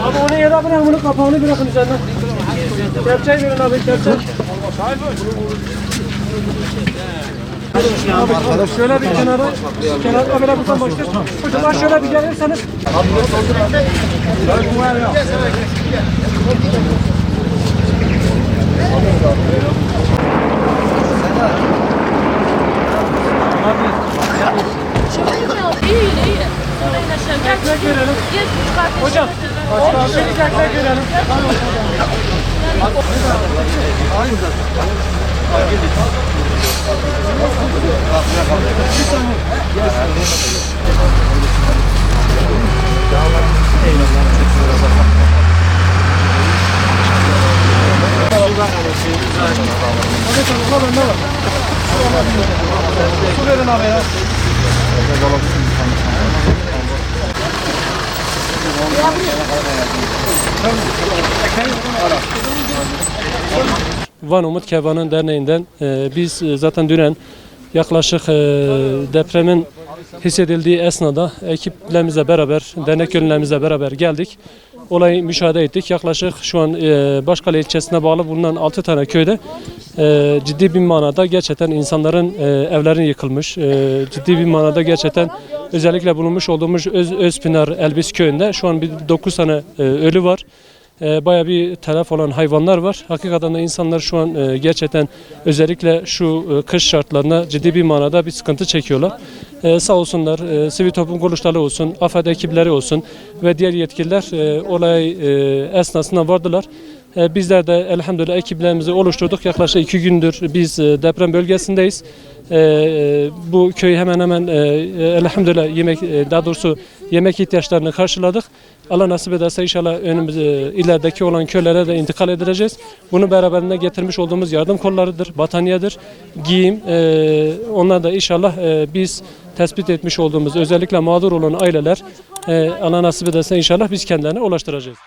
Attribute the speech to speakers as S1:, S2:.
S1: Abi onu yere bırakın, bunu kapağını bırakın üzerinden. Kepçeyi verin abi, kepçe. Abi şöyle bir kenara kamera buradan başlıyor. Çocuklar şöyle bir gelirseniz.
S2: İyi.
S1: Ekmek verelim. Hocam, bir ekmek verelim. Su verin abi ya.
S3: Van Umut Kevan'ın derneğinden biz zaten dünen yaklaşık depremin hissedildiği esnada ekiplerimizle beraber, dernek gönüllerimizle beraber geldik. Olayı müşahede ettik. Yaklaşık şu an Başkale ilçesine bağlı bulunan 6 tane köyde ciddi bir manada gerçekten insanların evlerin yıkılmış. Ciddi bir manada gerçekten özellikle bulunmuş olduğumuz Özpınar Elbis köyünde şu an 9 tane ölü var. Bayağı bir telef olan hayvanlar var. Hakikaten de insanlar şu an gerçekten özellikle şu kış şartlarına ciddi bir manada bir sıkıntı çekiyorlar. Sağ olsunlar, sivil toplum kuruluşları olsun, AFAD ekipleri olsun ve diğer yetkililer olay esnasında vardılar. Bizler de elhamdülillah ekiplerimizi oluşturduk. Yaklaşık 2 gündür biz deprem bölgesindeyiz. Bu köyü hemen hemen elhamdülillah yemek ihtiyaçlarını karşıladık. Allah nasip ederse inşallah ilerideki olan köylere de intikal edileceğiz. Bunu beraberinde getirmiş olduğumuz yardım kollarıdır, battaniyedir, giyim. Onlar da inşallah biz tespit etmiş olduğumuz özellikle mağdur olan aileler Allah nasip ederse inşallah biz kendilerine ulaştıracağız.